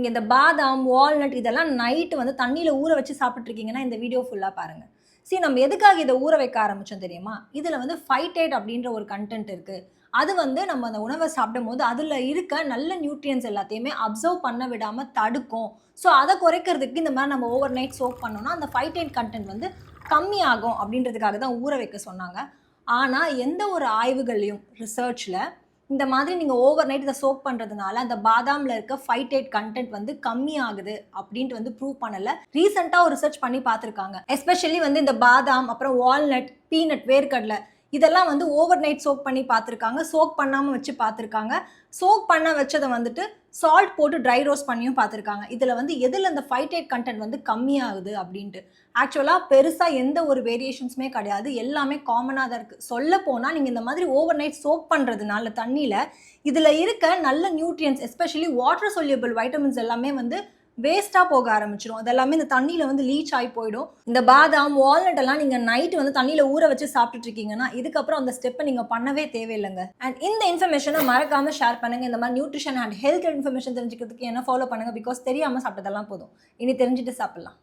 நீங்கள் இந்த பாதாம் வால்நட் இதெல்லாம் நைட்டு வந்து தண்ணியில் ஊற வச்சு சாப்பிட்ருக்கீங்கன்னா இந்த வீடியோ ஃபுல்லாக பாருங்கள். நம்ம எதுக்காக இதை ஊற வைக்க ஆரம்பித்தோம் தெரியுமா? இதில் வந்து ஃபைட்டேட் அப்படின்ற ஒரு கண்டென்ட் இருக்குது. அது வந்து நம்ம அந்த உணவை சாப்பிடும் போது அதில் இருக்க நல்ல நியூட்ரியன்ஸ் எல்லாத்தையுமே அப்சர்வ் பண்ண விடாமல் தடுக்கும். ஸோ அதை குறைக்கிறதுக்கு இந்த மாதிரி நம்ம ஓவர் நைட் சோக் பண்ணோம்னா அந்த ஃபைட்டேட் கண்டென்ட் வந்து கம்மியாகும் அப்படின்றதுக்காக தான் ஊற வைக்க சொன்னாங்க. ஆனால் எந்த ஒரு ஆய்வுகள்லையும் ரிசர்ச்சில் இந்த மாதிரி நீங்கள் ஓவர் நைட் இதை சோக் பண்ணுறதுனால அந்த பாதாமில் இருக்க ஃபைட்டேட் கண்டென்ட் வந்து கம்மியாகுது அப்படின்ட்டு வந்து ப்ரூவ் பண்ணலை. ரீசெண்டாக ஒரு ரிசர்ச் பண்ணி பார்த்துருக்காங்க. எஸ்பெஷலி வந்து இந்த பாதாம், அப்புறம் வால்நட், பீனட், வேர்க்கடலை இதெல்லாம் வந்து ஓவர் நைட் சோக் பண்ணி பார்த்துருக்காங்க. சோக் பண்ணாமல் வச்சு பார்த்துருக்காங்க. சோக் பண்ண வச்சதை வந்துட்டு சால்ட் போட்டு ட்ரை ரோஸ்ட் பண்ணியும் பார்த்துருக்காங்க. இதில் வந்து எதில் அந்த ஃபைட்டேட் கண்டென்ட் வந்து கம்மியாகுது அப்படின்ட்டு ஆக்சுவலாக பெருசாக எந்த ஒரு வேரியேஷன்ஸுமே கிடையாது. எல்லாமே காமனாக தான் இருக்குது. சொல்ல போனால் நீங்கள் இந்த மாதிரி ஓவர் நைட் சோக் பண்ணுறதுனால தண்ணியில் இதில் இருக்க நல்ல nutrients especially water soluble vitamins எல்லாமே வந்து வேஸ்ட்டாக போக ஆரம்பிச்சிடும். அதெல்லாமே இந்த தண்ணியில் வந்து லீச் ஆகி போயிடும். இந்த பாதாம் வால்நட் எல்லாம் நீங்கள் நைட்டு வந்து தண்ணியில் ஊற வச்சு சாப்பிட்டுட்டு இருக்கீங்கன்னா இதுக்கப்புறம் அந்த ஸ்டெப்பை நீங்கள் பண்ணவே தேவையில்லைங்க. அண்ட் இந்த இன்ஃபர்மேஷனை மறக்காமல் ஷேர் பண்ணுங்கள். இந்த மாதிரி நியூட்ரிஷன் அண்ட் ஹெல்த் இன்ஃபர்மேஷன் தெரிஞ்சுக்கிறதுக்கு என்ன ஃபாலோ பண்ணுங்கள். பிகாஸ் தெரியாமல் சாப்பிட்டதெல்லாம் போதும், இனி தெரிஞ்சுட்டு சாப்பிட்லாம்.